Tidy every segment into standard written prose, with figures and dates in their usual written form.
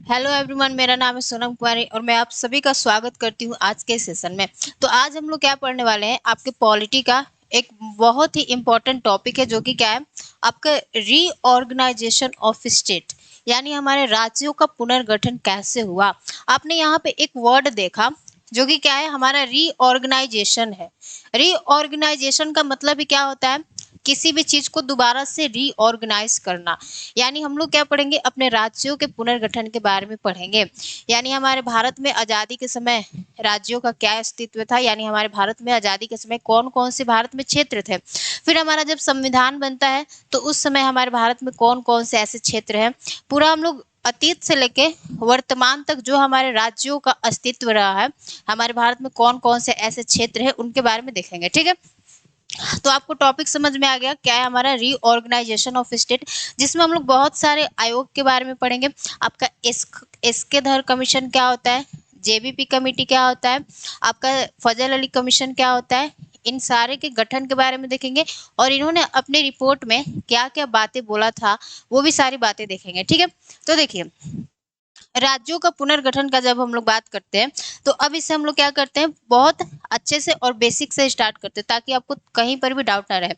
Hello everyone, मेरा नाम है सोनम कुमारी और मैं आप सभी का स्वागत करती हूँ आज के सेशन में। तो आज हम लोग क्या पढ़ने वाले हैं, आपके पॉलिटी का एक बहुत ही इम्पोर्टेंट टॉपिक है जो कि क्या है, आपका रीऑर्गेनाइजेशन ऑफ स्टेट, यानी हमारे राज्यों का पुनर्गठन कैसे हुआ। आपने यहाँ पे एक वर्ड देखा जो कि क्या है, हमारा रीऑर्गेनाइजेशन है। रीऑर्गेनाइजेशन का मतलब ही क्या होता है, किसी भी चीज को दोबारा से रीऑर्गेनाइज करना। यानी हम लोग क्या पढ़ेंगे, अपने राज्यों के पुनर्गठन के बारे में पढ़ेंगे। यानी हमारे भारत में आजादी के समय राज्यों का क्या अस्तित्व था, यानी हमारे भारत में आजादी के समय कौन कौन से भारत में क्षेत्र थे। फिर हमारा जब संविधान बनता है तो उस समय हमारे भारत में कौन कौन से ऐसे क्षेत्र हैं। पूरा हम लोग अतीत से लेके वर्तमान तक जो हमारे राज्यों का अस्तित्व रहा है, हमारे भारत में कौन कौन से ऐसे क्षेत्र हैं उनके बारे में देखेंगे। ठीक है, तो आपको टॉपिक समझ में आ गया क्या है हमारा रीऑर्गेनाइजेशन ऑफ स्टेट, जिसमें हम लोग बहुत सारे आयोग के बारे में पढ़ेंगे। आपका एसके धर कमीशन क्या होता है, जेबीपी कमेटी क्या होता है, आपका फजल अली कमीशन क्या होता है, इन सारे के गठन के बारे में देखेंगे। और इन्होंने अपनी रिपोर्ट में क्या क्या बातें बोला था, वो भी सारी बातें देखेंगे। ठीक है, तो देखिए, राज्यों का पुनर्गठन का जब हम लोग बात करते हैं तो अब इससे हम लोग क्या करते हैं, बहुत अच्छे से और बेसिक से स्टार्ट करते हैं ताकि आपको कहीं पर भी डाउट ना रहे।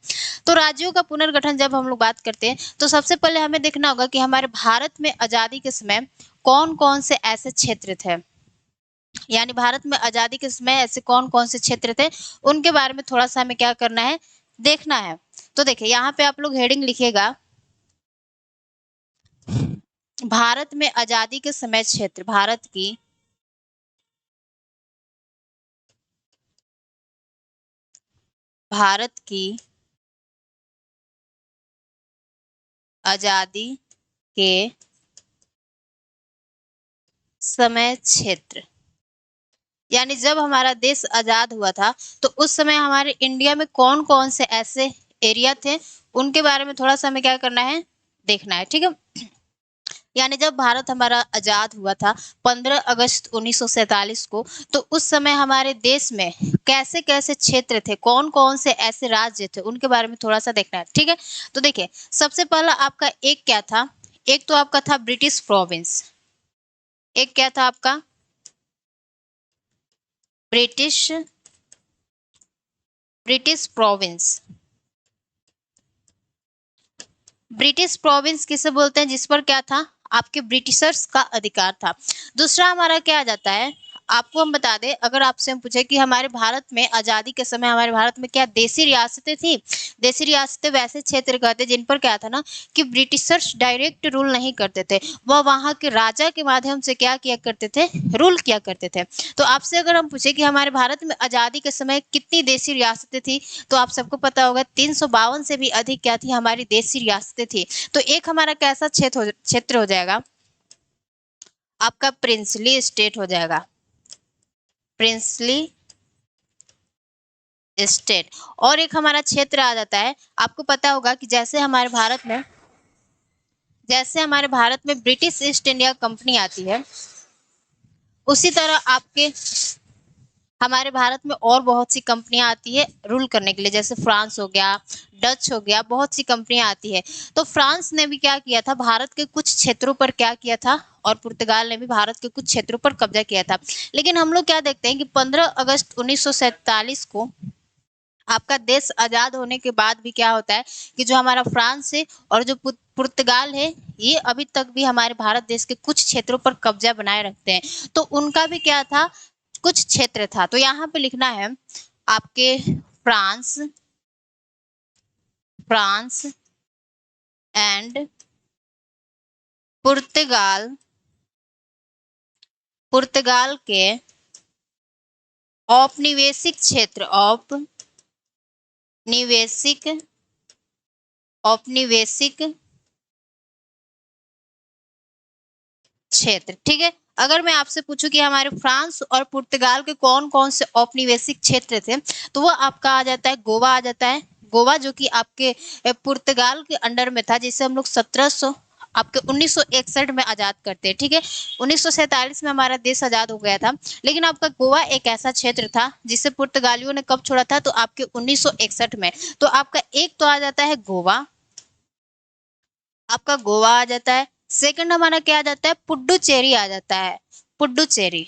तो राज्यों का पुनर्गठन जब हम लोग बात करते हैं तो सबसे पहले हमें देखना होगा कि हमारे भारत में आजादी के समय कौन कौन से ऐसे क्षेत्र थे। यानी भारत में आजादी के समय ऐसे कौन कौन से क्षेत्र थे, उनके बारे में थोड़ा सा हमें क्या करना है, देखना है। तो देखिए, यहाँ पे आप लोग हेडिंग लिखिएगा, भारत में आजादी के समय क्षेत्र, भारत की आजादी के समय क्षेत्र। यानी जब हमारा देश आजाद हुआ था तो उस समय हमारे इंडिया में कौन कौन से ऐसे एरिया थे, उनके बारे में थोड़ा सा हमें क्या करना है, देखना है। ठीक है, यानी जब भारत हमारा आजाद हुआ था 15 अगस्त 1947 को, तो उस समय हमारे देश में कैसे कैसे क्षेत्र थे, कौन कौन से ऐसे राज्य थे, उनके बारे में थोड़ा सा देखना है। ठीक है, तो देखिए, सबसे पहला आपका एक क्या था, एक तो आपका था ब्रिटिश प्रोविंस। एक क्या था आपका, British British province. British province किसे बोलते हैं, जिस पर क्या था, आपके ब्रिटिशर्स का अधिकार था। दूसरा हमारा क्या आ जाता है, आपको हम बता दें, अगर आपसे हम पूछे कि हमारे भारत में आजादी के समय हमारे भारत में क्या देसी रियासतें थी। देसी रियासतें वैसे क्षेत्र कहते जिन पर क्या था ना, कि ब्रिटिशर्स डायरेक्ट रूल नहीं करते थे, वह वहां के राजा के माध्यम से क्या किया करते थे, रूल किया करते थे। तो आपसे अगर हम पूछे कि हमारे भारत में आजादी के समय कितनी देसी रियासतें थी, तो आप सबको पता होगा 352 से भी अधिक क्या थी, हमारी देसी रियासतें थी। तो एक हमारा कैसा क्षेत्र हो जाएगा, आपका प्रिंसली स्टेट हो जाएगा, प्रिंसली स्टेट। और एक हमारा क्षेत्र आ जाता है, आपको पता होगा कि जैसे हमारे भारत में ब्रिटिश ईस्ट इंडिया कंपनी आती है, उसी तरह आपके हमारे भारत में और बहुत सी कंपनियां आती है रूल करने के लिए, जैसे फ्रांस हो गया, डच हो गया, बहुत सी कंपनियां आती है। तो फ्रांस ने भी क्या किया था, भारत के कुछ क्षेत्रों पर क्या किया था, और पुर्तगाल ने भी भारत के कुछ क्षेत्रों पर कब्जा किया था। लेकिन हम लोग क्या देखते हैं कि 15 अगस्त 1947 को आपका देश आजाद होने के बाद भी क्या होता है कि जो हमारा फ्रांस है और जो पुर्तगाल है, ये अभी तक भी हमारे भारत देश के कुछ क्षेत्रों पर कब्जा बनाए रखते हैं। तो उनका भी क्या था, कुछ क्षेत्र था। तो यहाँ पे लिखना है आपके फ्रांस फ्रांस एंड पुर्तगाल पुर्तगाल के औपनिवेशिक क्षेत्र। ठीक है, अगर मैं आपसे पूछूं कि हमारे फ्रांस और पुर्तगाल के कौन कौन से औपनिवेशिक क्षेत्र थे, तो वो आपका आ जाता है, गोवा आ जाता है। गोवा जो कि आपके पुर्तगाल के अंडर में था, जिसे हम लोग 1700 आपके 1961 में आजाद करते हैं। ठीक है, 1947 में हमारा देश आजाद हो गया था, लेकिन आपका गोवा एक ऐसा क्षेत्र था जिसे पुर्तगालियों ने कब छोड़ा था, तो आपके 1961 में। तो आपका एक तो आ जाता है गोवा, आपका गोवा आ जाता है। सेकंड हमारा क्या आ जाता है, पुडुचेरी आ जाता है, पुडुचेरी।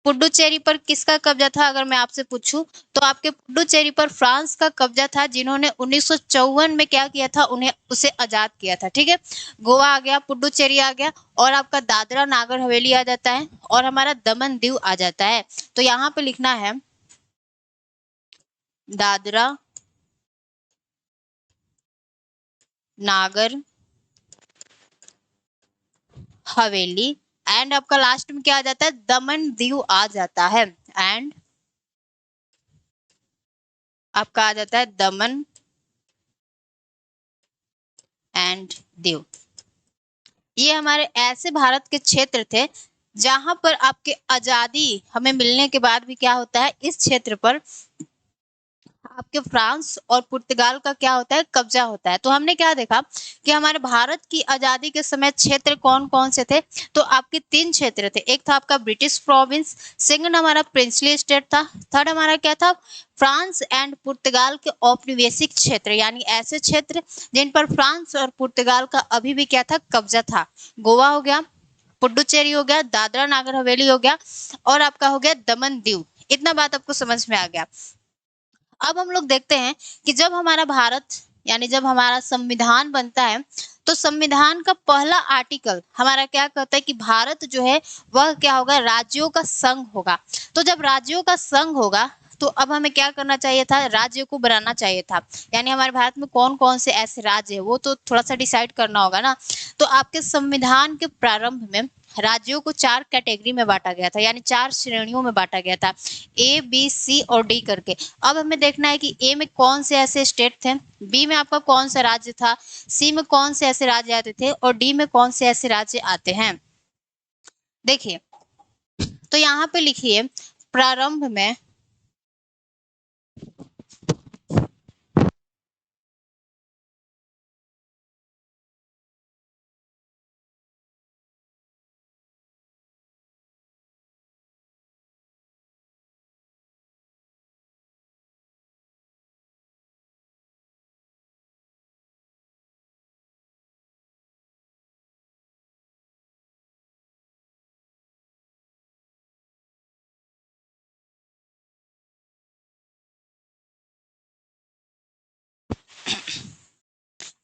पुडुचेरी पर किसका कब्जा था अगर मैं आपसे पूछूं, तो आपके पुडुचेरी पर फ्रांस का कब्जा था, जिन्होंने 1954 में क्या किया था, उन्हें उसे आजाद किया था। ठीक है, गोवा आ गया, पुडुचेरी आ गया, और आपका दादरा नागर हवेली आ जाता है, और हमारा दमन दीव आ जाता है। तो यहाँ पे लिखना है दादरा नागर हवेली, एंड आपका लास्ट में क्या आ जाता है, दमन दीव आ जाता है, एंड आपका आ जाता है दमन एंड दीव। ये हमारे ऐसे भारत के क्षेत्र थे जहां पर आपके आजादी हमें मिलने के बाद भी क्या होता है, इस क्षेत्र पर आपके फ्रांस और पुर्तगाल का क्या होता है, कब्जा होता है। तो हमने क्या देखा कि हमारे भारत की आजादी के समय क्षेत्र कौन कौन से थे, तो आपके तीन क्षेत्र थे। एक था आपका ब्रिटिश प्रोविंस, सेकंड हमारा प्रिंसली स्टेट था, थर्ड हमारा क्या था, फ्रांस एंड पुर्तगाल के औपनिवेशिक क्षेत्र, यानी ऐसे क्षेत्र जिन पर फ्रांस और पुर्तगाल का अभी भी क्या था, कब्जा था। गोवा हो गया, पुडुचेरी हो गया, दादरा नागर हवेली हो गया, और आपका हो गया दमन दीव। इतना बात आपको समझ में आ गया। अब हम लोग देखते हैं कि जब हमारा भारत यानी जब हमारा संविधान बनता है, तो संविधान का पहला आर्टिकल हमारा क्या कहता है कि भारत जो है वह क्या होगा, राज्यों का संघ होगा। तो जब राज्यों का संघ होगा, तो अब हमें क्या करना चाहिए था, राज्य को बनाना चाहिए था। यानी हमारे भारत में कौन कौन से ऐसे राज्य है वो तो थोड़ा सा डिसाइड करना होगा ना। तो आपके संविधान के प्रारंभ में राज्यों को चार कैटेगरी में बांटा गया था, यानी चार श्रेणियों में बांटा गया था, ए बी सी और डी करके। अब हमें देखना है कि ए में कौन से ऐसे स्टेट थे, बी में आपका कौन सा राज्य था, सी में कौन से ऐसे राज्य आते थे, और डी में कौन से ऐसे राज्य आते हैं। देखिए, तो यहाँ पे लिखिए प्रारंभ में,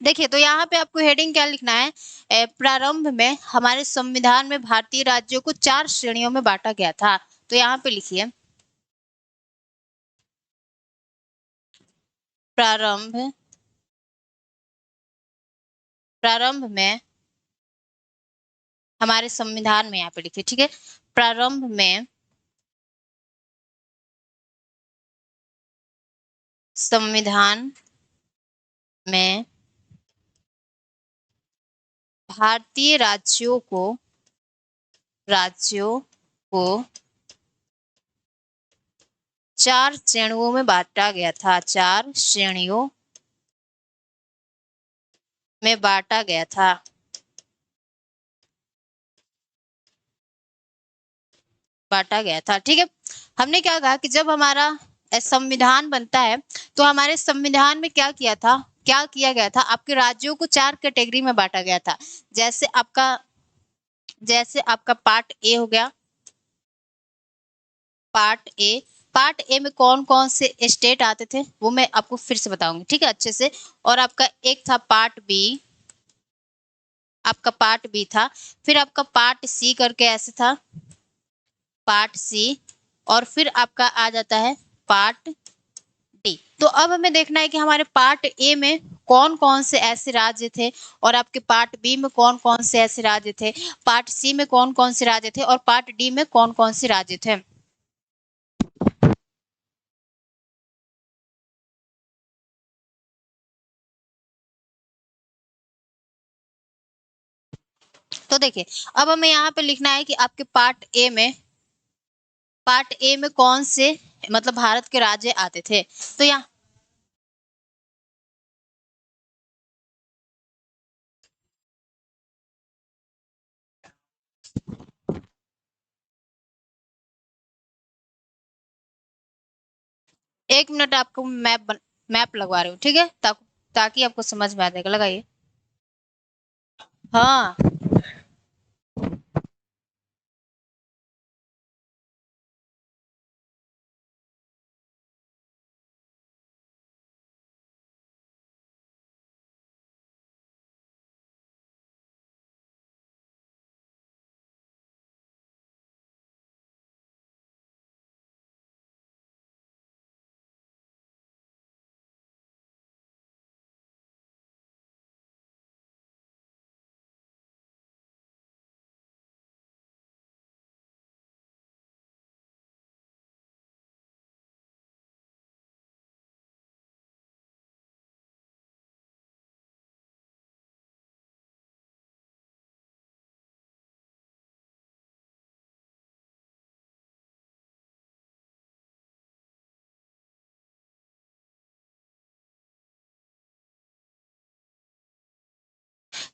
देखिए तो यहाँ पे आपको हेडिंग क्या लिखना है, प्रारंभ में हमारे संविधान में भारतीय राज्यों को चार श्रेणियों में बांटा गया था। तो यहाँ पे लिखिए प्रारंभ प्रारंभ में हमारे संविधान में, यहाँ पे लिखिए, ठीक है, प्रारंभ में संविधान में भारतीय राज्यों को चार श्रेणियों में बांटा गया था, चार श्रेणियों में बांटा गया था। बांटा गया था, ठीक है। हमने क्या कहा कि जब हमारा संविधान बनता है, तो हमारे संविधान में क्या किया गया था, आपके राज्यों को चार कैटेगरी में बांटा गया था। जैसे आपका पार्ट ए हो गया, पार्ट ए पार्ट ए में कौन कौन से स्टेट आते थे वो मैं आपको फिर से बताऊंगी, ठीक है, अच्छे से। और आपका एक था पार्ट बी, आपका पार्ट बी था, फिर आपका पार्ट सी करके ऐसे था, पार्ट सी, और फिर आपका आ जाता है पार्ट डी। तो अब हमें देखना है कि हमारे पार्ट ए में कौन कौन से ऐसे राज्य थे, और आपके पार्ट बी में कौन कौन से ऐसे राज्य थे, पार्ट सी में कौन कौन से राज्य थे, और पार्ट डी में कौन कौन से राज्य थे। तो देखिए, अब हमें यहाँ पे लिखना है कि आपके पार्ट ए में कौन से मतलब भारत के राज्य आते थे। तो यहाँ एक मिनट, आपको मैप लगवा रही हूँ, ठीक है, ताकि आपको समझ में आ जाएगा, लगाइए। हाँ।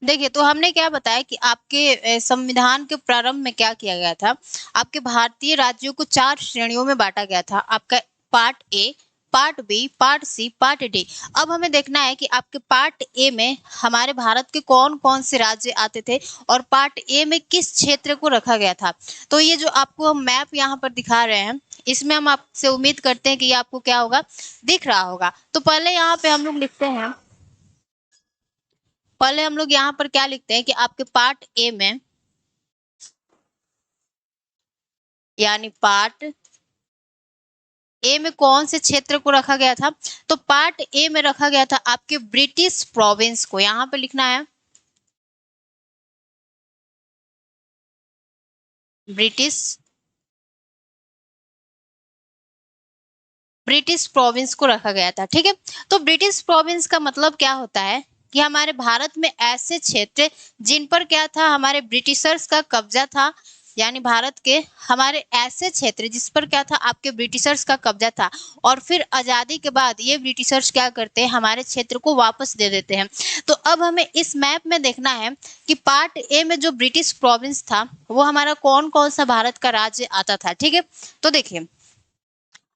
देखिए, तो हमने क्या बताया कि आपके संविधान के प्रारंभ में क्या किया गया था, आपके भारतीय राज्यों को 4 श्रेणियों में बाँटा गया था। आपका part A, part B, part C, part D. अब हमें देखना है कि आपके पार्ट ए में हमारे भारत के कौन-कौन से राज्य आते थे और पार्ट ए में किस क्षेत्र को रखा गया था। तो ये जो आपको हम मैप यहाँ पर दिखा रहे हैं, इसमें हम आपसे उम्मीद करते हैं कि ये आपको क्या होगा, दिख रहा होगा। तो पहले यहाँ पे हम लोग लिखते हैं, पहले हम लोग यहाँ पर क्या लिखते हैं कि आपके पार्ट ए में, यानी पार्ट ए में कौन से क्षेत्र को रखा गया था, तो पार्ट ए में रखा गया था आपके ब्रिटिश प्रोविंस को। यहाँ पे लिखना है ब्रिटिश, ब्रिटिश प्रोविंस को रखा गया था। ठीक है, तो ब्रिटिश प्रोविंस का मतलब क्या होता है कि हमारे भारत में ऐसे क्षेत्र जिन पर क्या था, हमारे ब्रिटिशर्स का कब्जा था, यानी भारत के हमारे ऐसे क्षेत्र जिस पर क्या था, आपके ब्रिटिशर्स का कब्जा था, और फिर आजादी के बाद ये ब्रिटिशर्स क्या करते हैं, हमारे क्षेत्र को वापस दे देते हैं। तो अब हमें इस मैप में देखना है कि पार्ट ए में जो ब्रिटिश प्रोविंस था वो हमारा कौन कौन सा भारत का राज्य आता था। ठीक है, तो देखिए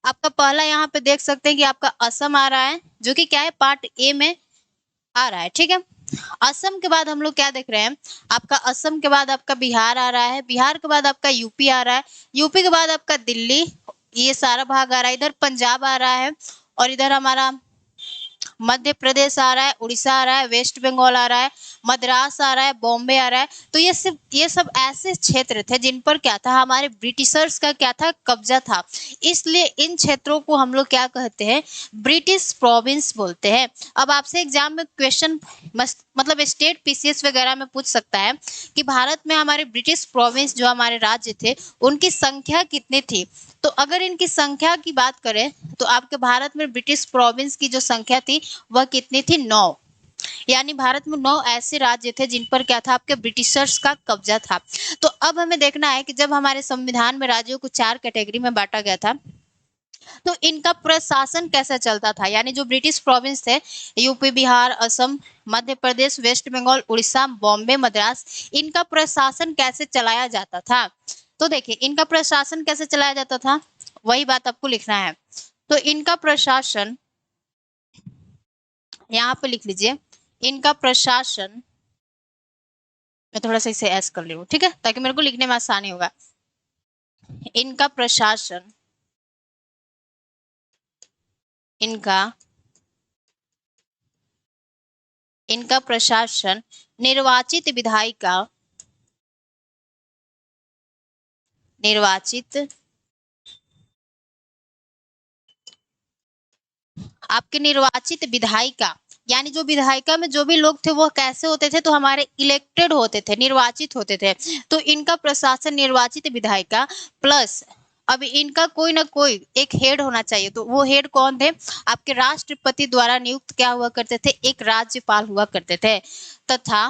आपका पहला यहाँ पे देख सकते हैं कि आपका असम आ रहा है, जो कि क्या है, पार्ट ए में आ रहा है। ठीक है, असम के बाद हम लोग क्या देख रहे हैं, आपका असम के बाद आपका बिहार आ रहा है, बिहार के बाद आपका यूपी आ रहा है, यूपी के बाद आपका दिल्ली, ये सारा भाग आ रहा है, इधर पंजाब आ रहा है, और इधर हमारा मध्य प्रदेश आ रहा है, उड़ीसा आ रहा है, वेस्ट बंगाल आ रहा है, मद्रास आ रहा है, बॉम्बे आ रहा है। तो ये सब ऐसे क्षेत्र थे जिन पर क्या था, हमारे ब्रिटिशर्स का क्या था, कब्जा था। इसलिए इन क्षेत्रों को हम लोग क्या कहते हैं, ब्रिटिश प्रोविंस बोलते हैं। अब आपसे एग्जाम में क्वेश्चन मतलब स्टेट पीसीएस वगैरह में पूछ सकता है कि भारत में हमारे ब्रिटिश प्रोविंस जो हमारे राज्य थे उनकी संख्या कितनी थी। तो अगर इनकी संख्या की बात करें तो आपके भारत में ब्रिटिश प्रोविंस की जो संख्या थी वह कितनी थी, 9। यानी भारत में 9 ऐसे राज्य थे जिन पर क्या था, आपके ब्रिटिशर्स का कब्जा था। तो अब हमें देखना है कि जब हमारे संविधान में राज्यों को 4 कैटेगरी में बांटा गया था तो इनका प्रशासन कैसा चलता था, यानी जो ब्रिटिश प्रोविंस थे, यूपी, बिहार, असम, मध्य प्रदेश, वेस्ट बंगाल, उड़ीसा, बॉम्बे, मद्रास, इनका प्रशासन कैसे चलाया जाता था। तो देखिए इनका प्रशासन कैसे चलाया जाता था, वही बात आपको लिखना है। तो इनका प्रशासन यहाँ पे लिख लीजिए, इनका प्रशासन, मैं थोड़ा सा इसे ऐस कर ली हूँ, ठीक है, ताकि मेरे को लिखने में आसानी होगा। इनका प्रशासन, इनका इनका प्रशासन निर्वाचित विधायिका, निर्वाचित आपके निर्वाचित विधायिका, यानी जो विधायिका में जो भी लोग थे वो कैसे होते थे, तो हमारे इलेक्टेड होते थे, निर्वाचित होते थे। तो इनका प्रशासन निर्वाचित विधायिका प्लस, अब इनका कोई ना कोई एक हेड होना चाहिए। तो वो हेड कौन थे, आपके राष्ट्रपति द्वारा नियुक्त क्या हुआ करते थे, एक राज्यपाल हुआ करते थे, तथा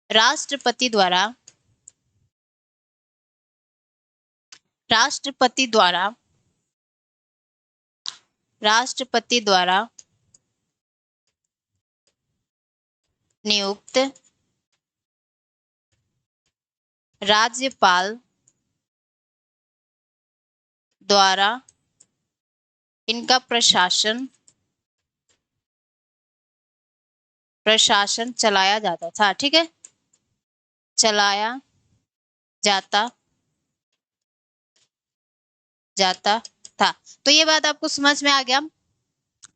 राष्ट्रपति द्वारा राष्ट्रपति द्वारा राष्ट्रपति द्वारा नियुक्त राज्यपाल द्वारा इनका प्रशासन चलाया जाता था। ठीक है, चलाया जाता जाता था। तो ये बात आपको समझ में आ गया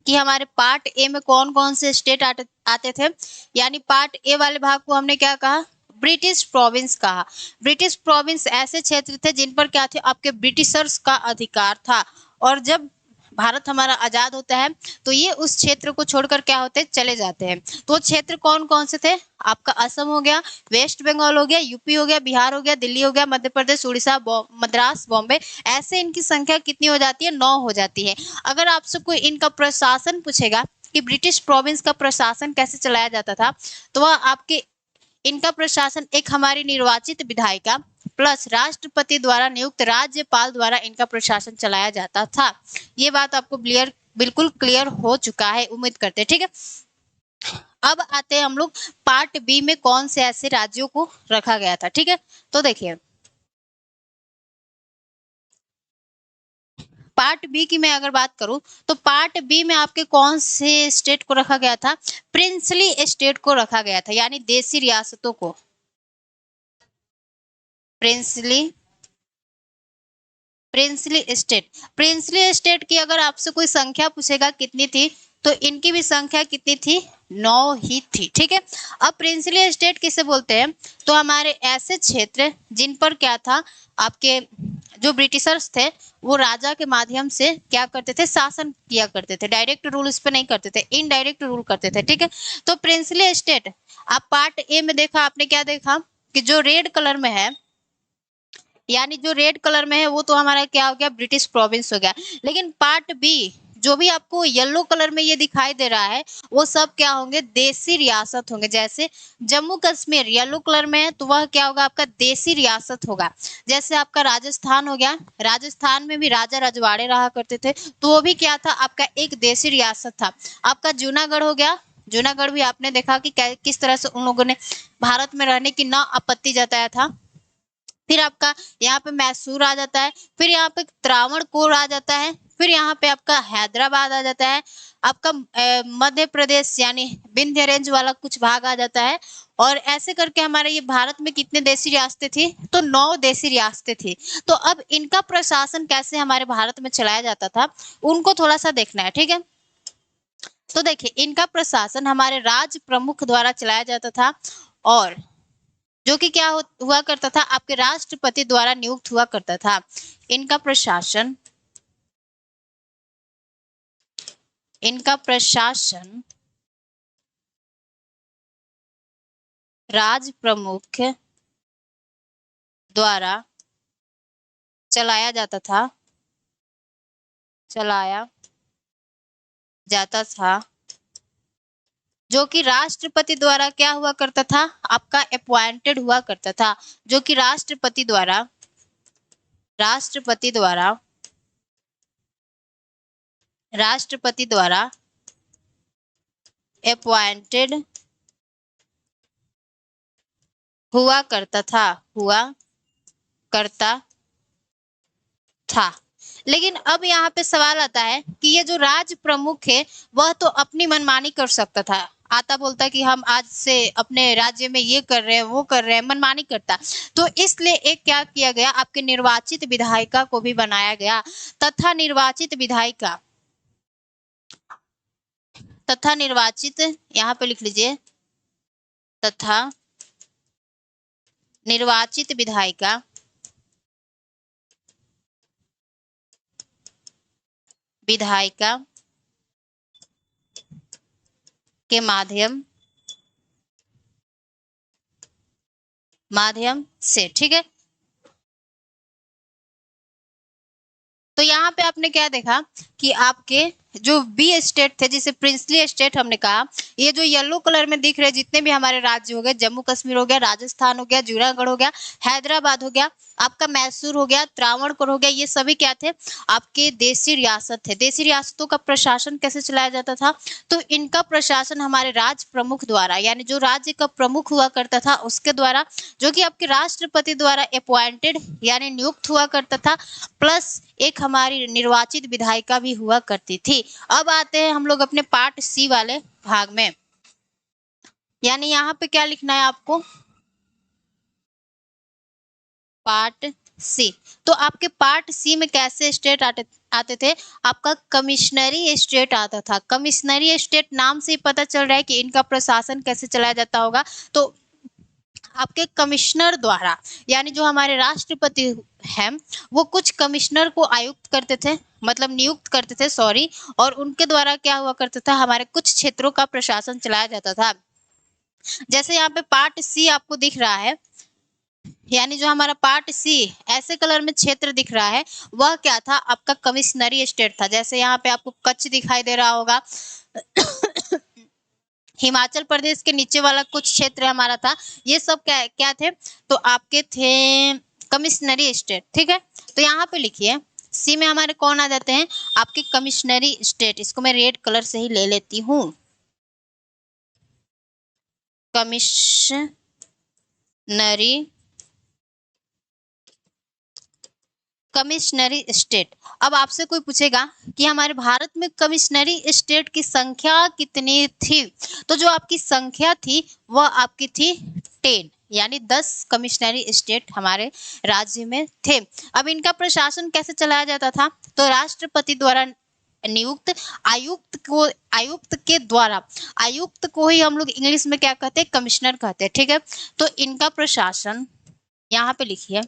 कि हमारे पार्ट ए में कौन कौन से स्टेट आते थे। यानी पार्ट ए वाले भाग को हमने क्या कहा, ब्रिटिश प्रोविंस कहा। ब्रिटिश प्रोविंस ऐसे क्षेत्र थे जिन पर क्या थे, आपके ब्रिटिशर्स का अधिकार था। और जब भारत हमारा आजाद होता है तो ये उस क्षेत्र को छोड़कर क्या होते हैं, चले जाते हैं। तो क्षेत्र कौन कौन से थे, आपका असम हो गया, वेस्ट बंगाल हो गया, यूपी हो गया, बिहार हो गया, दिल्ली हो गया, मध्य प्रदेश, उड़ीसा, मद्रास, बॉम्बे। ऐसे इनकी संख्या कितनी हो जाती है, 9 हो जाती है। अगर आपसे कोई इनका प्रशासन पूछेगा कि ब्रिटिश प्रोविंस का प्रशासन कैसे चलाया जाता था, तो वह आपके इनका प्रशासन एक हमारी निर्वाचित विधायिका प्लस राष्ट्रपति द्वारा नियुक्त राज्यपाल द्वारा इनका प्रशासन चलाया जाता था। ये बात आपको बिल्कुल क्लियर हो चुका है, उम्मीद करते हैं, ठीक है। अब आते हैं हम लोग पार्ट बी में कौन से ऐसे राज्यों को रखा गया था, ठीक है। तो देखिए पार्ट बी की मैं अगर बात करूं तो पार्ट बी में आपके कौन से स्टेट को रखा गया था, प्रिंसली स्टेट को रखा गया था, यानी देशी रियासतों को। Princely princely state. Princely state की अगर आपसे कोई संख्या पूछेगा कितनी थी, तो इनकी भी संख्या कितनी थी, 9 ही थी, ठीक है। अब प्रिंसली स्टेट किसे बोलते हैं, तो हमारे ऐसे क्षेत्र जिन पर क्या था, आपके जो ब्रिटिशर्स थे वो राजा के माध्यम से क्या करते थे, शासन किया करते थे। डायरेक्ट रूल इस पे नहीं करते थे, इनडायरेक्ट रूल करते थे, ठीक है। तो प्रिंसली स्टेट, आप पार्ट ए में देखा आपने, क्या देखा कि जो रेड कलर में है, यानी जो रेड कलर में है वो तो हमारा क्या हो गया, ब्रिटिश प्रोविंस हो गया। लेकिन पार्ट बी जो भी आपको येलो कलर में ये दिखाई दे रहा है, वो सब क्या होंगे, देशी रियासत होंगे। जैसे जम्मू कश्मीर येलो कलर में है तो वह क्या होगा, आपका देशी रियासत होगा। जैसे आपका राजस्थान हो गया, राजस्थान में भी राजा रजवाड़े रहा करते थे, तो वो भी क्या था, आपका एक देशी रियासत था। आपका जूनागढ़ हो गया, जूनागढ़ भी आपने देखा कि किस तरह से उन लोगों ने भारत में रहने की ना आपत्ति जताया था। फिर आपका यहाँ पे मैसूर आ जाता है, फिर यहाँ पे त्रावणकोर आ जाता है, फिर यहाँ पे आपका हैदराबाद आ जाता है, आपका मध्य प्रदेश यानी विंध्य रेंज वाला कुछ भाग आ जाता है। और ऐसे करके हमारे ये भारत में कितने देशी रियासतें थी, तो 9 देशी रियासतें थी। तो अब इनका प्रशासन कैसे हमारे भारत में चलाया जाता था, उनको थोड़ा सा देखना है, ठीक है। तो देखिए इनका प्रशासन हमारे राज्य प्रमुख द्वारा चलाया जाता था, और जो कि क्या हुआ करता था, आपके राष्ट्रपति द्वारा नियुक्त हुआ करता था। इनका प्रशासन इनका प्रशासन राज प्रमुख द्वारा चलाया जाता था चलाया जाता था जो कि राष्ट्रपति द्वारा क्या हुआ करता था, आपका अपॉइंटेड हुआ करता था। जो कि राष्ट्रपति द्वारा राष्ट्रपति द्वारा अपॉइंटेड हुआ करता था। लेकिन अब यहाँ पे सवाल आता है कि ये जो राज्य प्रमुख है वह तो अपनी मनमानी कर सकता था, आता बोलता कि हम आज से अपने राज्य में ये कर रहे हैं वो कर रहे हैं, मनमानी करता। तो इसलिए एक क्या किया गया, आपके निर्वाचित विधायिका को भी बनाया गया, तथा निर्वाचित यहाँ पे लिख लीजिए, तथा निर्वाचित विधायिका के माध्यम से, ठीक है। तो यहाँ पे आपने क्या देखा कि आपके जो बी स्टेट थे, जिसे प्रिंसली स्टेट हमने कहा, ये जो येलो कलर में दिख रहे जितने भी हमारे राज्य हो गए, जम्मू कश्मीर हो गया, राजस्थान हो गया, जूनागढ़ हो गया, हैदराबाद हो गया, आपका मैसूर हो गया, त्रावणकोर हो गया, ये सभी क्या थे, आपके देशी रियासत थे। देशी रियासतों का प्रशासन कैसे चलाया जाता था, तो इनका प्रशासन हमारे राज्य प्रमुख द्वारा, यानी जो राज्य का प्रमुख हुआ करता था उसके द्वारा, जो कि आपके राष्ट्रपति द्वारा अपॉइंटेड यानी नियुक्त हुआ करता था, प्लस एक हमारी निर्वाचित विधायिका भी हुआ करती थी। अब आते हैं हम लोग अपने पार्ट सी वाले भाग में, यानी यहाँ पे क्या लिखना है आपको, पार्ट सी। तो आपके पार्ट सी में कैसे स्टेट आते थे? आपका कमिश्नरी स्टेट आता था। कमिश्नरी स्टेट नाम से ही पता चल रहा है कि इनका प्रशासन कैसे चलाया जाता होगा। तो आपके कमिश्नर द्वारा, यानी जो हमारे राष्ट्रपति हैं वो कुछ कमिश्नर को आयुक्त करते थे, मतलब नियुक्त करते थे, सॉरी, और उनके द्वारा क्या हुआ करता था, हमारे कुछ क्षेत्रों का प्रशासन चलाया जाता था। जैसे यहाँ पे पार्ट सी आपको दिख रहा है, यानी जो हमारा पार्ट सी ऐसे कलर में क्षेत्र दिख रहा है, वह क्या था? आपका कमिश्नरी स्टेट था। जैसे यहाँ पे आपको कच्छ दिखाई दे रहा होगा हिमाचल प्रदेश के नीचे वाला कुछ क्षेत्र हमारा था, ये सब क्या क्या थे? तो आपके थे कमिश्नरी स्टेट। ठीक है, तो यहाँ पे लिखिए सी में हमारे कौन आ जाते हैं? आपके कमिश्नरी स्टेट। इसको मैं रेड कलर से ही ले लेती हूँ, कमिश्नरी स्टेट। अब आपसे कोई पूछेगा कि हमारे भारत में कमिश्नरी स्टेट की संख्या कितनी थी? तो जो आपकी संख्या थी वह आपकी थी 10, यानी 10 कमिश्नरी स्टेट हमारे राज्य में थे। अब इनका प्रशासन कैसे चलाया जाता था? तो राष्ट्रपति द्वारा नियुक्त आयुक्त के द्वारा, आयुक्त को ही हम लोग इंग्लिश में क्या कहते हैं? कमिश्नर कहते हैं। ठीक है, तो इनका प्रशासन यहाँ पे लिखिए,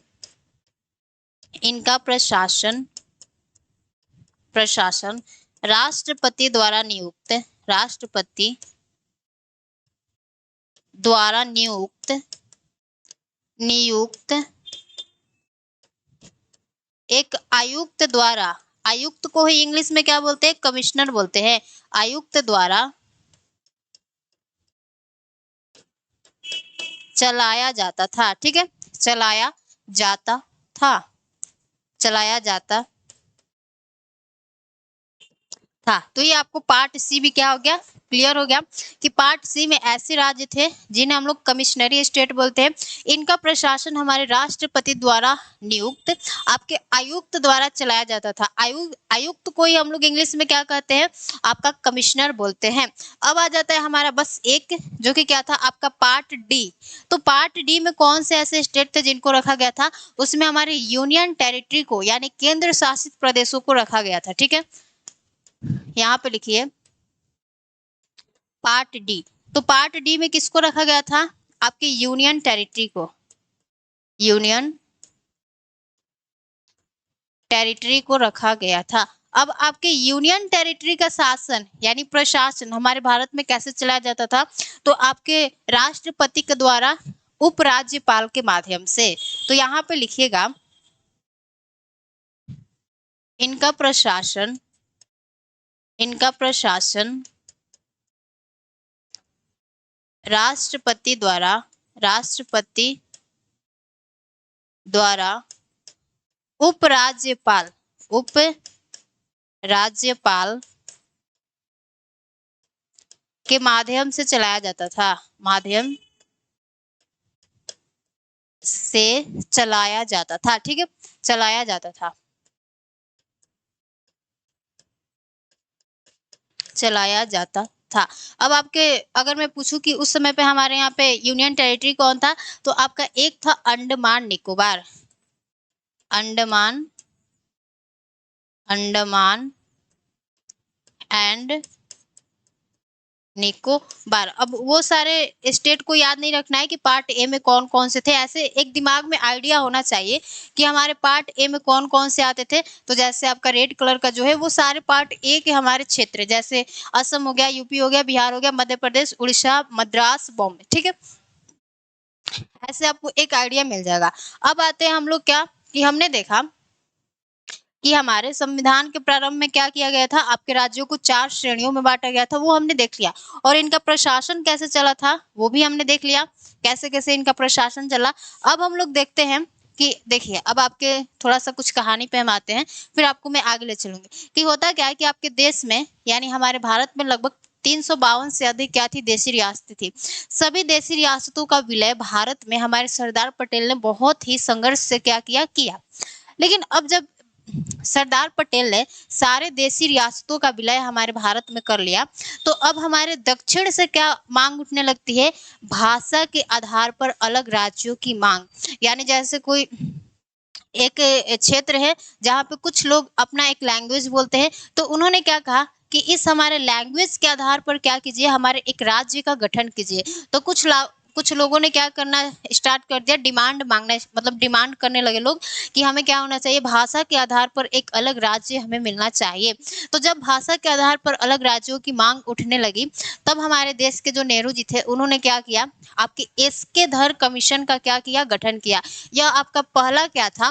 इनका प्रशासन राष्ट्रपति द्वारा नियुक्त, राष्ट्रपति द्वारा नियुक्त एक आयुक्त द्वारा, आयुक्त को ही इंग्लिश में क्या बोलते हैं? कमिश्नर बोलते हैं। आयुक्त द्वारा चलाया जाता था। ठीक है, चलाया जाता था, चलाया जाता था। तो ये आपको पार्ट सी भी क्या हो गया? क्लियर हो गया कि पार्ट सी में ऐसे राज्य थे जिन्हें हम लोग कमिश्नरी स्टेट बोलते हैं। इनका प्रशासन हमारे राष्ट्रपति द्वारा नियुक्त आपके आयुक्त द्वारा चलाया जाता था। आयुक्त को ही हम लोग इंग्लिश में क्या कहते हैं? आपका कमिश्नर बोलते हैं। अब आ जाता है हमारा बस एक, जो कि क्या था? आपका पार्ट डी। तो पार्ट डी में कौन से ऐसे स्टेट थे जिनको रखा गया था? उसमें हमारे यूनियन टेरिटरी को, यानी केंद्र शासित प्रदेशों को रखा गया था। ठीक है, यहाँ पे लिखिए पार्ट डी। तो पार्ट डी में किसको रखा गया था? आपके यूनियन टेरिटरी को, यूनियन टेरिटरी को रखा गया था। अब आपके यूनियन टेरिटरी का शासन यानी प्रशासन हमारे भारत में कैसे चलाया जाता था? तो आपके राष्ट्रपति के द्वारा उपराज्यपाल के माध्यम से। तो यहाँ पे लिखिएगा इनका प्रशासन राष्ट्रपति द्वारा उपराज्यपाल के माध्यम से चलाया जाता था, माध्यम से चलाया जाता था। ठीक है, चलाया जाता था, चलाया जाता था। अब आपके अगर मैं पूछूं कि उस समय पे हमारे यहाँ पे यूनियन टेरिटरी कौन था, तो आपका एक था अंडमान निकोबार, अंडमान एंड निकोबार। अब वो सारे स्टेट को याद नहीं रखना है कि पार्ट ए में कौन कौन से थे, ऐसे एक दिमाग में आइडिया होना चाहिए कि हमारे पार्ट ए में कौन कौन से आते थे। तो जैसे आपका रेड कलर का जो है वो सारे पार्ट ए के हमारे क्षेत्र, जैसे असम हो गया, यूपी हो गया, बिहार हो गया, मध्य प्रदेश, उड़ीसा, मद्रास, बॉम्बे। ठीक है, ऐसे आपको एक आइडिया मिल जाएगा। अब आते हैं हम लोग क्या कि हमने देखा कि हमारे संविधान के प्रारंभ में क्या किया गया था? आपके राज्यों को 4 श्रेणियों में बांटा गया था, वो हमने देख लिया। और इनका प्रशासन कैसे चला था वो भी हमने देख लिया, कैसे कैसे इनका प्रशासन चला। अब हम लोग देखते हैं कि देखिए, अब आपके थोड़ा सा कुछ कहानी पे हम आते हैं, फिर आपको मैं आगे ले चलूंगी कि होता क्या है कि आपके देश में यानी हमारे भारत में लगभग 352 से अधिक क्या थी? देशी रियासतें थी। सभी देशी रियासतों का विलय भारत में हमारे सरदार पटेल ने बहुत ही संघर्ष से क्या किया। लेकिन अब जब सरदार पटेल ने सारे देशी रियासतों का विलय हमारे भारत में कर लिया, तो अब हमारे दक्षिण से क्या मांग उठने लगती है? भाषा के आधार पर अलग राज्यों की मांग। यानी जैसे कोई एक क्षेत्र है जहाँ पे कुछ लोग अपना एक लैंग्वेज बोलते हैं। तो उन्होंने क्या कहा कि इस हमारे लैंग्वेज के आधार पर क्या कीजिए, हमारे एक राज्य का गठन कीजिए। तो कुछ लोगों ने क्या करना स्टार्ट कर दिया, डिमांड मांगना, मतलब डिमांड करने लगे लोग कि हमें क्या होना चाहिए, भाषा के आधार पर एक अलग राज्य हमें मिलना चाहिए। तो जब भाषा के आधार पर अलग राज्यों की मांग उठने लगी, तब हमारे देश के जो नेहरू जी थे उन्होंने क्या किया, आपके एसके धर कमीशन का क्या किया, गठन किया। यह आपका पहला क्या था,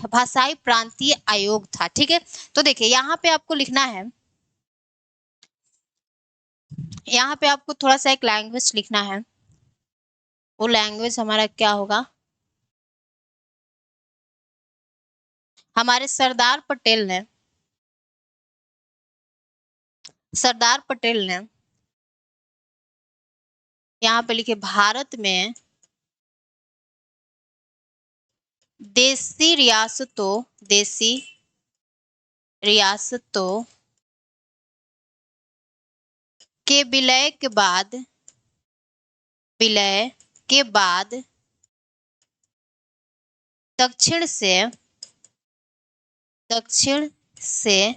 भाषाई प्रांतीय आयोग था। ठीक है, तो देखिए यहाँ पे आपको लिखना है, यहाँ पे आपको थोड़ा सा एक लैंग्वेज लिखना है। वो लैंग्वेज हमारा क्या होगा, हमारे सरदार पटेल ने यहाँ पे लिखे, भारत में देसी रियासतों के विलय के बाद दक्षिण से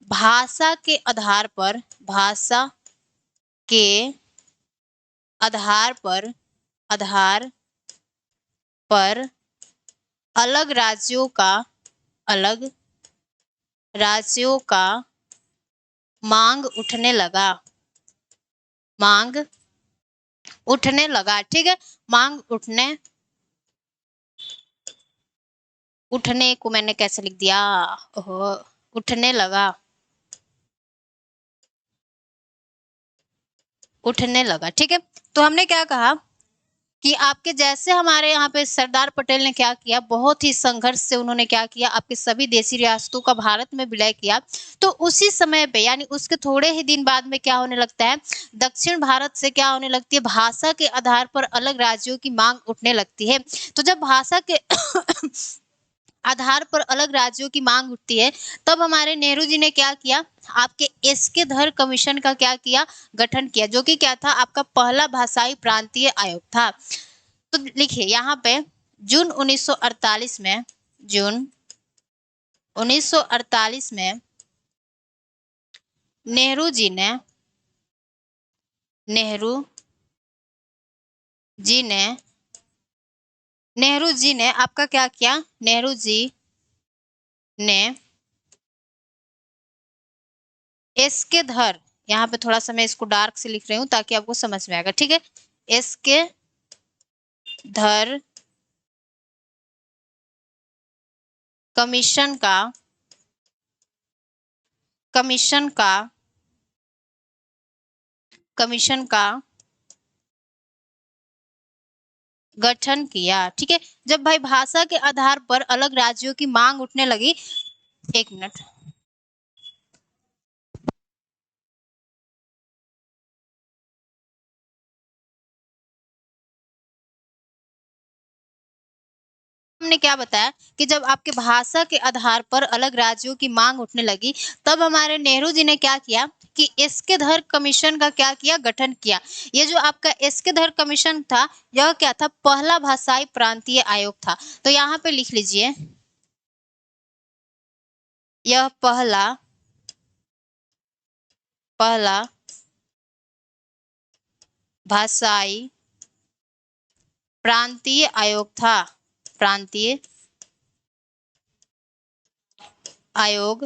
भाषा के आधार पर अलग राज्यों का मांग उठने लगा। ठीक है, मांग उठने को मैंने कैसे लिख दिया, ओहो, उठने लगा। ठीक है, तो हमने क्या कहा कि आपके जैसे हमारे यहाँ पे सरदार पटेल ने क्या किया, बहुत ही संघर्ष से उन्होंने क्या किया, आपके सभी देशी रियासतों का भारत में विलय किया। तो उसी समय पे यानी उसके थोड़े ही दिन बाद में क्या होने लगता है, दक्षिण भारत से क्या होने लगती है, भाषा के आधार पर अलग राज्यों की मांग उठने लगती है। तो जब भाषा के आधार पर अलग राज्यों की मांग उठती है, तब हमारे नेहरू जी ने क्या किया, आपके एसके धर कमीशन का क्या किया, गठन किया, जो कि क्या था, आपका पहला भाषाई प्रांतीय आयोग था। तो लिखिए यहाँ पे जून 1948 में नेहरू जी ने आपका क्या किया, नेहरू जी ने एसके धर, यहाँ पे थोड़ा सा मैं इसको डार्क से लिख रही हूँ ताकि आपको समझ में आएगा। ठीक है, एसके धर कमीशन का गठन किया। ठीक है, जब भाई भाषा के आधार पर अलग राज्यों की मांग उठने लगी, एक मिनट, हमने क्या बताया कि जब आपके भाषा के आधार पर अलग राज्यों की मांग उठने लगी, तब हमारे नेहरू जी ने क्या किया कि एसके धर कमीशन का क्या किया, गठन किया। ये जो आपका एसके धर कमीशन था, यह क्या था, पहला भाषाई प्रांतीय आयोग था। तो यहाँ पे लिख लीजिए, यह पहला भाषाई प्रांतीय आयोग था, प्रांतीय आयोग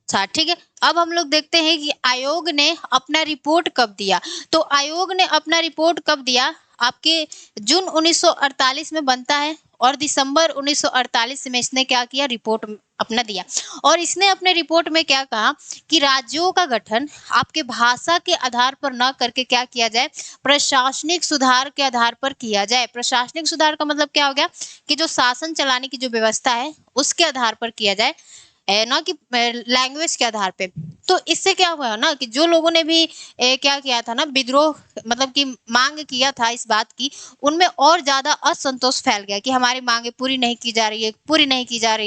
था। ठीक है, अब हम लोग देखते हैं कि आयोग ने अपना रिपोर्ट कब दिया। तो आयोग ने अपना रिपोर्ट कब दिया, आपके जून 1948 में बनता है, और दिसंबर 1948 में इसने क्या किया, रिपोर्ट अपना दिया। और इसने अपने रिपोर्ट में क्या कहा कि राज्यों का गठन आपके भाषा के आधार पर न करके क्या किया जाए, प्रशासनिक सुधार के आधार पर किया जाए। प्रशासनिक सुधार का मतलब क्या हो गया कि जो शासन चलाने की जो व्यवस्था है उसके आधार पर किया जाए, ना कि लैंग्वेज के आधार पे। तो इससे क्या हुआ ना कि जो लोगों ने भी क्या किया था ना, विद्रोह मतलब कि मांग किया था इस बात की, उनमें और ज्यादा असंतोष फैल गया कि हमारी मांगे पूरी नहीं की जा रही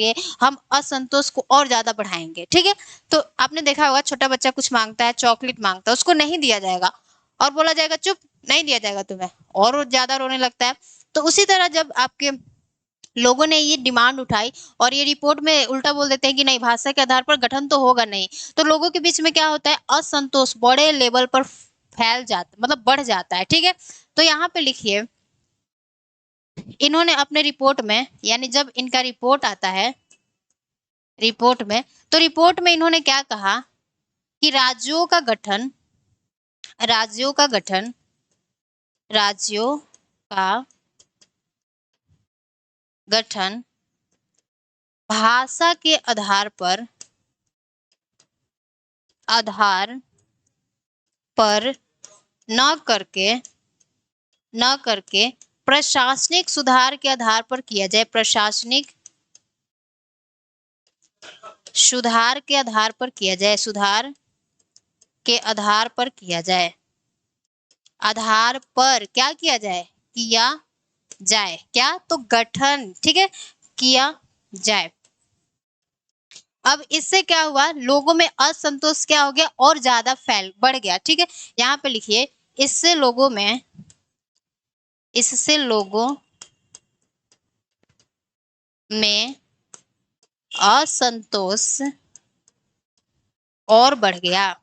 है, हम असंतोष को और ज्यादा बढ़ाएंगे। ठीक है, तो आपने देखा होगा छोटा बच्चा कुछ मांगता है, चॉकलेट मांगता है, उसको नहीं दिया जाएगा और बोला जाएगा चुप, नहीं दिया जाएगा तुम्हें, और वो ज्यादा रोने लगता है। तो उसी तरह जब आपके लोगों ने ये डिमांड उठाई और ये रिपोर्ट में उल्टा बोल देते हैं कि नहीं, भाषा के आधार पर गठन तो होगा नहीं। तो लोगों के बीच में क्या होता है, असंतोष बड़े लेवल पर फैल जाता, मतलब बढ़ जाता है। ठीक है, तो यहाँ पे लिखिए, इन्होंने अपने रिपोर्ट में, यानी जब इनका रिपोर्ट आता है रिपोर्ट में, तो रिपोर्ट में इन्होंने क्या कहा कि राज्यों का गठन राज्यों का गठन राज्यों का गठन भाषा के आधार पर न करके प्रशासनिक सुधार के आधार पर किया जाए। प्रशासनिक सुधार के आधार पर किया जाए। सुधार के आधार पर किया जाए। आधार पर क्या किया जाए? किया जाए। क्या? तो गठन। ठीक है, किया जाए। अब इससे क्या हुआ, लोगों में असंतोष क्या हो गया, और ज्यादा बढ़ गया। ठीक है, यहाँ पे लिखिए, इससे लोगों में असंतोष और बढ़ गया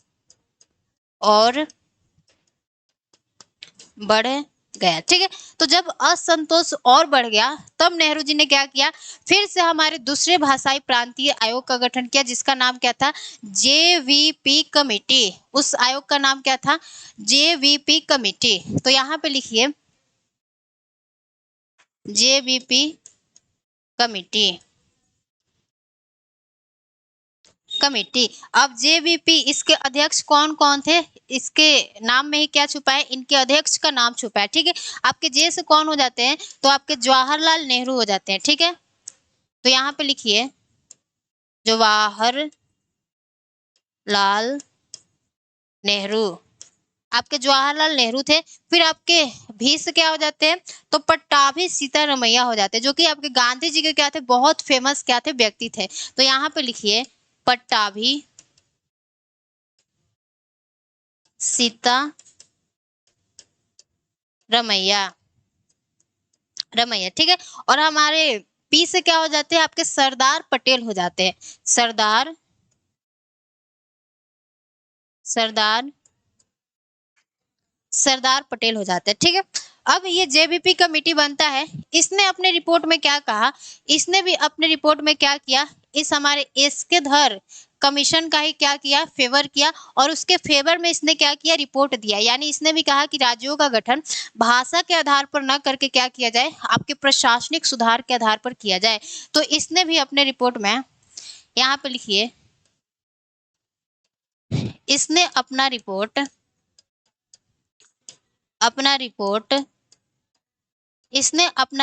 ठीक है, तो जब असंतोष और बढ़ गया, तब नेहरू जी ने क्या किया, फिर से हमारे दूसरे भाषाई प्रांतीय आयोग का गठन किया, जिसका नाम क्या था, जेवीपी कमेटी। उस आयोग का नाम क्या था, जेवीपी कमेटी। तो यहाँ पे लिखिए, जेवीपी कमेटी। अब जेवीपी, इसके अध्यक्ष कौन कौन थे, इसके नाम में ही क्या छुपा है, इनके अध्यक्ष का नाम छुपा है। ठीक है, आपके जे से कौन हो जाते हैं, तो आपके जवाहरलाल नेहरू हो जाते हैं। ठीक है, तो यहाँ पे लिखिए, जवाहरलाल नेहरू, आपके जवाहरलाल नेहरू थे। फिर आपके भी से क्या हो जाते हैं, तो पट्टाभी सीतारमैया हो जाते हैं, जो कि आपके गांधी जी के क्या थे, बहुत फेमस क्या थे, व्यक्ति थे। तो यहाँ पे लिखिए, पट्टाभी सीतारमैया। ठीक है, और हमारे पी से क्या हो जाते हैं, आपके सरदार पटेल हो जाते हैं। सरदार पटेल हो जाते हैं। ठीक है, अब ये जेबीपी कमेटी बनता है, इसने अपने रिपोर्ट में क्या कहा, इसने भी अपने रिपोर्ट में क्या किया, इस हमारे एसके धर कमीशन का ही क्या किया, फेवर किया, और उसके फेवर में इसने क्या किया, रिपोर्ट दिया। यानी इसने भी कहा कि राज्यों का गठन भाषा के आधार पर न करके क्या किया जाए, आपके प्रशासनिक सुधार के आधार पर किया जाए। तो इसने भी अपने रिपोर्ट में, यहाँ पे लिखिए, इसने अपना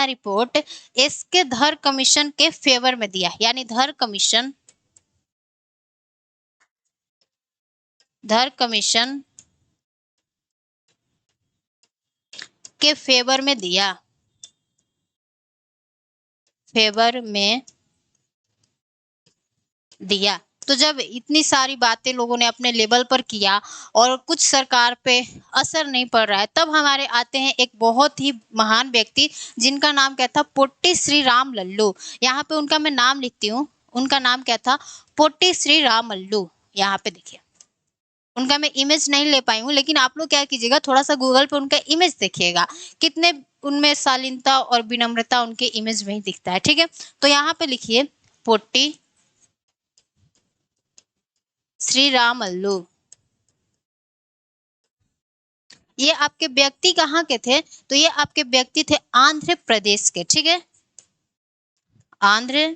रिपोर्ट इसके धर कमीशन के फेवर में दिया। यानी धर कमीशन के फेवर में दिया। तो जब इतनी सारी बातें लोगों ने अपने लेवल पर किया और कुछ सरकार पे असर नहीं पड़ रहा है, तब हमारे आते हैं एक बहुत ही महान व्यक्ति, जिनका नाम क्या था, पोट्टी श्री राम लल्लू। यहाँ पे उनका मैं नाम लिखती हूँ, उनका नाम क्या था, पोट्टी श्री राम लल्लू। यहाँ पे देखिए, उनका मैं इमेज नहीं ले पाई हूँ, लेकिन आप लोग क्या कीजिएगा, थोड़ा सा गूगल पे उनका इमेज देखिएगा, कितने उनमें शालीनता और विनम्रता उनके इमेज में ही दिखता है। ठीक है, तो यहाँ पे लिखिए, पोट्टी श्री राम लल्लू। ये आपके व्यक्ति कहाँ के थे, तो ये आपके व्यक्ति थे आंध्र प्रदेश के। ठीक है, आंध्र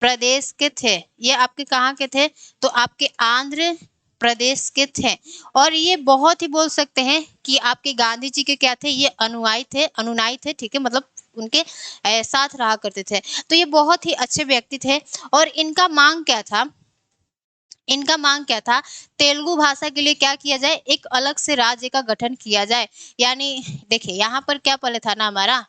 प्रदेश के थे। ये आपके कहाँ के थे, तो आपके आंध्र प्रदेश के थे। और ये बहुत ही बोल सकते हैं कि आपके गांधी जी के क्या थे, ये अनुयायी थे। ठीक है, मतलब उनके साथ रहा करते थे। तो ये बहुत ही अच्छे व्यक्ति थे, और इनका मांग क्या था, तेलुगु भाषा के लिए क्या किया जाए, एक अलग से राज्य का गठन किया जाए। यानी देखिए, यहाँ पर क्या पहले था ना हमारा,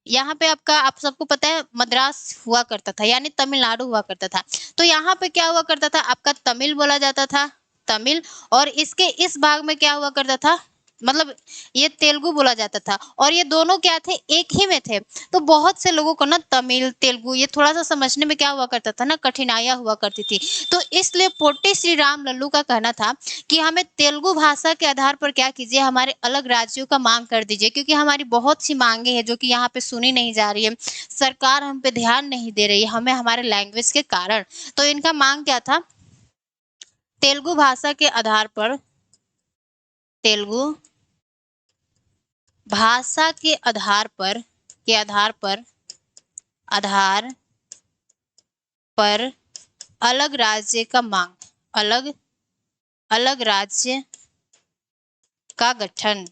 यहाँ पे आप सबको पता है, मद्रास हुआ करता था, यानी तमिलनाडु हुआ करता था। तो यहाँ पे क्या हुआ करता था, आपका तमिल बोला जाता था, तमिल। और इसके इस भाग में क्या हुआ करता था, मतलब ये तेलुगु बोला जाता था और ये दोनों क्या थे, एक ही में थे। तो बहुत से लोगों को ना तमिल तेलुगु ये थोड़ा सा समझने में क्या हुआ करता था ना, कठिनाइयां हुआ करती थी। तो इसलिए पोट्टी श्री राम लल्लू का कहना था कि हमें तेलुगु भाषा के आधार पर क्या कीजिए, हमारे अलग राज्यों का मांग कर दीजिए, क्योंकि हमारी बहुत सी मांगे हैं जो कि यहाँ पे सुनी नहीं जा रही है, सरकार हम पे ध्यान नहीं दे रही है हमें हमारे लैंग्वेज के कारण। तो इनका मांग क्या था, तेलुगु भाषा के आधार पर, तेलुगु भाषा के आधार पर, आधार पर अलग राज्य का मांग, अलग अलग राज्य का गठन।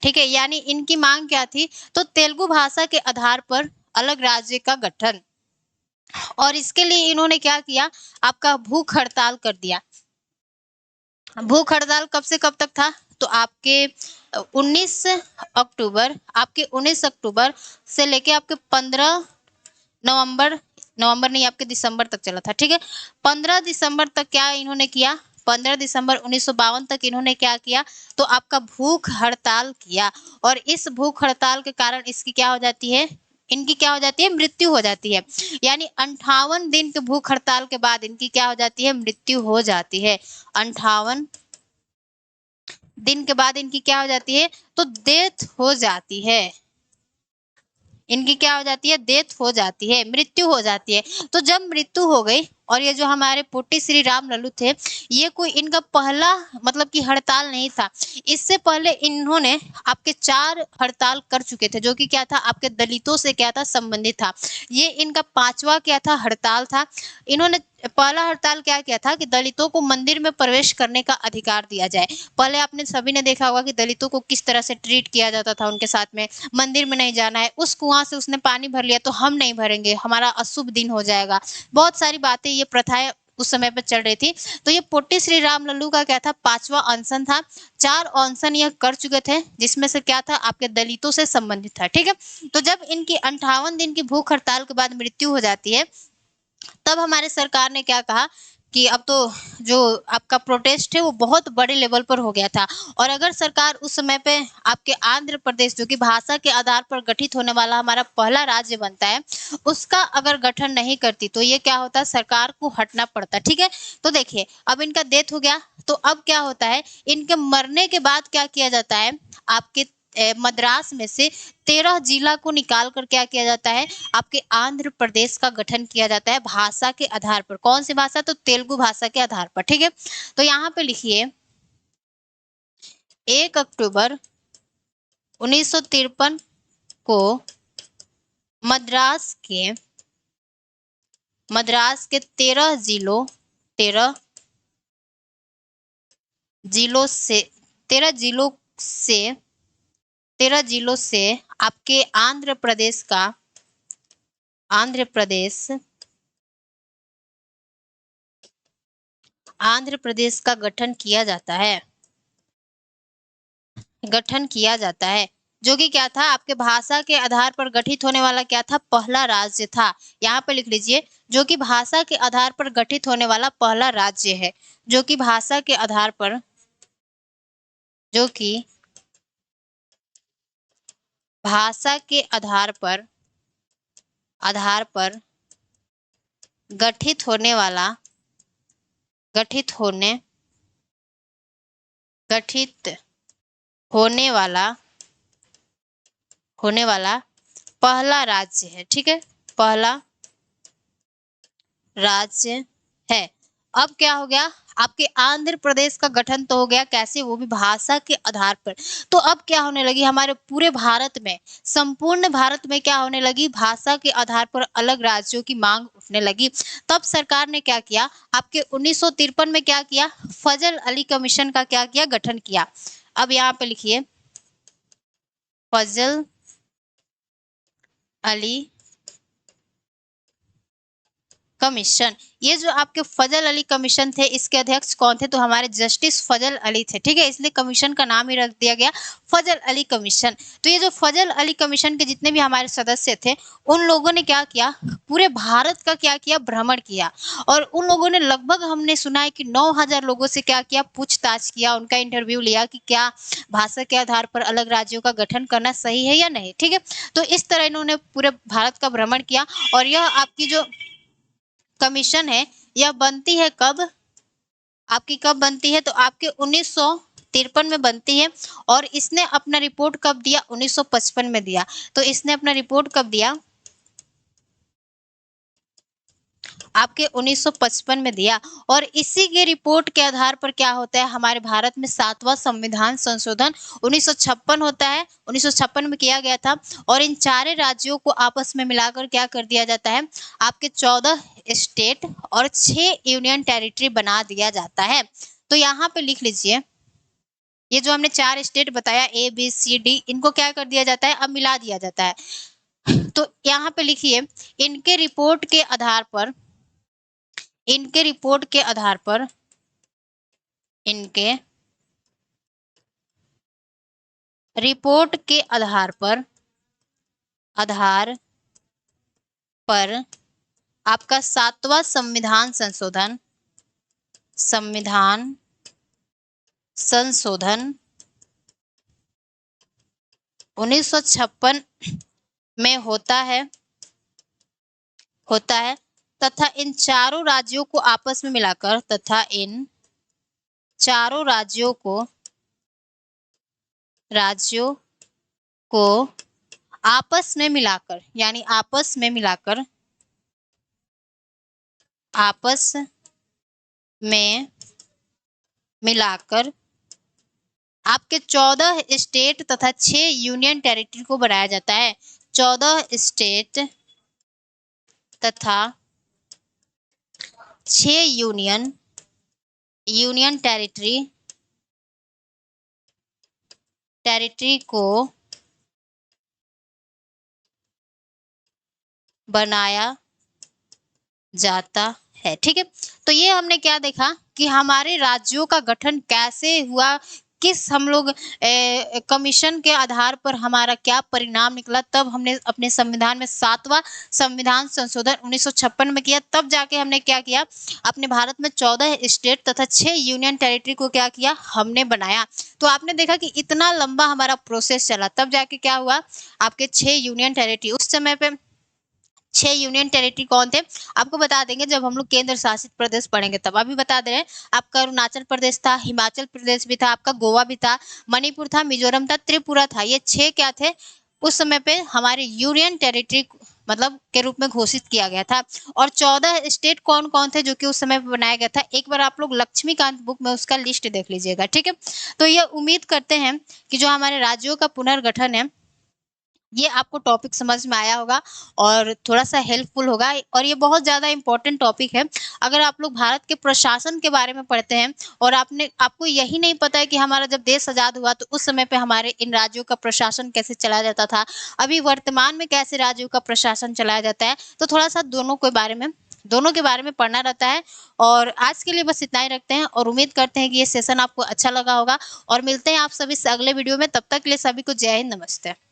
ठीक है, यानी इनकी मांग क्या थी, तो तेलुगु भाषा के आधार पर अलग राज्य का गठन। और इसके लिए इन्होंने क्या किया, आपका भूख हड़ताल कर दिया। भूख हड़ताल कब से कब तक था, तो आपके 19 अक्टूबर, आपके 19 अक्टूबर से लेके आपके 15 नवंबर, नवंबर नहीं आपके दिसंबर तक चला था। ठीक है, 15 दिसंबर तक क्या इन्होंने किया, 15 दिसंबर 1952 तक इन्होंने क्या किया, तो आपका भूख हड़ताल किया। और इस भूख हड़ताल के कारण इसकी क्या हो जाती है, इनकी क्या हो जाती है, मृत्यु हो जाती है। यानी 58 दिन के भूख हड़ताल के बाद इनकी क्या हो जाती है, मृत्यु हो जाती है। 58 दिन के बाद इनकी क्या हो जाती है, तो डेथ हो जाती है। इनकी क्या हो जाती है, डेथ हो जाती है, मृत्यु हो जाती है। तो जब मृत्यु हो गई, और ये जो हमारे पोट्टी श्री राम लल्लू थे, ये कोई इनका पहला मतलब कि हड़ताल नहीं था। इससे पहले इन्होंने आपके 4 हड़ताल कर चुके थे, जो कि क्या था, आपके दलितों से क्या था, संबंधित था। ये इनका 5वां क्या था, हड़ताल था। इन्होंने पहला हड़ताल क्या किया था कि दलितों को मंदिर में प्रवेश करने का अधिकार दिया जाए। पहले आपने सभी ने देखा होगा कि दलितों को किस तरह से ट्रीट किया जाता था, उनके साथ में मंदिर में नहीं जाना है, उस कुआं से उसने पानी भर लिया तो हम नहीं भरेंगे, हमारा अशुभ दिन हो जाएगा। बहुत सारी बातें, ये प्रथाएं उस समय पर चल रही थी। तो ये पोट्टी श्री राम लल्लू का क्या था, 5वां अनशन था। 4 अनशन यह कर चुके थे, जिसमें से क्या था, आपके दलितों से संबंधित था। ठीक है, तो जब इनकी 58 दिन की भूख हड़ताल के बाद मृत्यु हो जाती है, तब हमारे सरकार ने क्या कहा कि अब तो जो आपका प्रोटेस्ट है वो बहुत बड़े लेवल पर हो गया था। और अगर सरकार उस समय पे आपके आंध्र प्रदेश, जो कि भाषा के आधार पर गठित होने वाला हमारा पहला राज्य बनता है, उसका अगर गठन नहीं करती तो ये क्या होता, सरकार को हटना पड़ता। ठीक है, तो देखिए अब इनका डेथ हो गया, तो अब क्या होता है, इनके मरने के बाद क्या किया जाता है, आपके मद्रास में से 13 जिला को निकाल कर क्या किया जाता है, आपके आंध्र प्रदेश का गठन किया जाता है भाषा के आधार पर। कौन सी भाषा, तो तेलुगु भाषा के आधार पर। ठीक है, तो यहाँ पे लिखिए 1 अक्टूबर 1953 को मद्रास के 13 जिलों, 13 जिलों से 13 जिलों से 13 जिलों से आपके आंध्र प्रदेश आंध्र प्रदेश का गठन किया जाता है, गठन किया जाता है, जो कि क्या था, आपके भाषा के आधार पर गठित होने वाला क्या था, पहला राज्य था। यहाँ पे लिख लीजिए, जो कि भाषा के आधार पर गठित होने वाला पहला राज्य है, जो कि भाषा के आधार पर, जो कि भाषा के आधार पर गठित होने वाला, गठित होने गठित होने वाला होने वाला पहला राज्य है। ठीक है, पहला राज्य है। अब क्या हो गया, आपके आंध्र प्रदेश का गठन तो हो गया, कैसे, वो भी भाषा के आधार पर। तो अब क्या होने लगी, हमारे पूरे भारत में, संपूर्ण भारत में क्या होने लगी, भाषा के आधार पर अलग राज्यों की मांग उठने लगी। तब सरकार ने क्या किया, आपके 1953 में क्या किया, फजल अली कमीशन का क्या किया, गठन किया। अब यहाँ पे लिखिए फजल अली कमीशन। ये जो आपके फजल अली कमीशन थे, इसके अध्यक्ष कौन थे? तो हमारे जस्टिस फजल अली थे, ठीक है, इसलिए कमीशन का नाम ही रख दिया गया फजल अली कमीशन। तो ये जो फजल अली कमीशन के जितने भी हमारे सदस्य थे, उन लोगों ने क्या किया, पूरे भारत का क्या किया, भ्रमण किया, और उन लोगों ने लगभग, हमने सुना है कि 9000 लोगों से क्या किया, पूछताछ किया, उनका इंटरव्यू लिया कि क्या भाषा के आधार पर अलग राज्यों का गठन करना सही है या नहीं, ठीक है। तो इस तरह इन्होंने पूरे भारत का भ्रमण किया, और यह आपकी जो कमीशन है, यह बनती है कब, आपकी कब बनती है? तो आपके 1953 में बनती है, और इसने अपना रिपोर्ट कब दिया? 1955 में दिया। तो इसने अपना रिपोर्ट कब दिया? आपके 1955 में दिया, और इसी के रिपोर्ट के आधार पर क्या होता है, हमारे भारत में 7वां संविधान संशोधन 1956 होता है, 1956 में किया गया था, और इन चारे राज्यों को आपस में मिलाकर क्या कर दिया जाता है, आपके 14 स्टेट और 6 यूनियन टेरिटरी बना दिया जाता है। तो यहाँ पे लिख लीजिए, ये जो हमने 4 स्टेट बताया, A B C D, इनको क्या कर दिया जाता है, अब मिला दिया जाता है। तो यहाँ पे लिखिए, इनके रिपोर्ट के आधार पर, इनके रिपोर्ट के आधार पर, इनके रिपोर्ट के आधार पर आपका 7वां संविधान संशोधन 1956 में होता है तथा इन चारों राज्यों को आपस में मिलाकर, तथा इन चारों राज्यों को आपस में मिलाकर, यानी आपस में मिलाकर आपके 14 स्टेट तथा 6 यूनियन टेरिटरी को बनाया जाता है। 14 स्टेट तथा 6 यूनियन टेरिटरी को बनाया जाता है, ठीक है। तो ये हमने क्या देखा कि हमारे राज्यों का गठन कैसे हुआ, किस हम लोग कमीशन के आधार पर हमारा क्या परिणाम निकला, तब हमने अपने संविधान में 7वां संविधान संशोधन 1956 में किया, तब जाके हमने क्या किया, अपने भारत में 14 स्टेट तथा 6 यूनियन टेरिटरी को क्या किया, हमने बनाया। तो आपने देखा कि इतना लंबा हमारा प्रोसेस चला, तब जाके क्या हुआ, आपके 6 यूनियन टेरिटरी। उस समय पे 6 यूनियन टेरिटरी कौन थे, आपको बता देंगे जब हम लोग केंद्र शासित प्रदेश पढ़ेंगे तब। अभी बता दे रहे हैं, आपका अरुणाचल प्रदेश था, हिमाचल प्रदेश भी था, आपका गोवा भी था, मणिपुर था, मिजोरम था, त्रिपुरा था। ये 6 क्या थे, उस समय पे हमारे यूनियन टेरिटरी मतलब के रूप में घोषित किया गया था। और 14 स्टेट कौन कौन थे जो कि उस समय पे बनाया गया था, एक बार आप लोग लक्ष्मीकांत बुक में उसका लिस्ट देख लीजिएगा, ठीक है। तो ये उम्मीद करते हैं कि जो हमारे राज्यों का पुनर्गठन है, ये आपको टॉपिक समझ में आया होगा और थोड़ा सा हेल्पफुल होगा, और ये बहुत ज़्यादा इंपॉर्टेंट टॉपिक है। अगर आप लोग भारत के प्रशासन के बारे में पढ़ते हैं और आपको यही नहीं पता है कि हमारा जब देश आज़ाद हुआ तो उस समय पे हमारे इन राज्यों का प्रशासन कैसे चलाया जाता था, अभी वर्तमान में कैसे राज्यों का प्रशासन चलाया जाता है, तो थोड़ा सा दोनों के बारे में पढ़ना रहता है। और आज के लिए बस इतना ही रखते हैं, और उम्मीद करते हैं कि ये सेशन आपको अच्छा लगा होगा, और मिलते हैं आप सभी से अगले वीडियो में। तब तक के लिए सभी को जय हिंद, नमस्ते।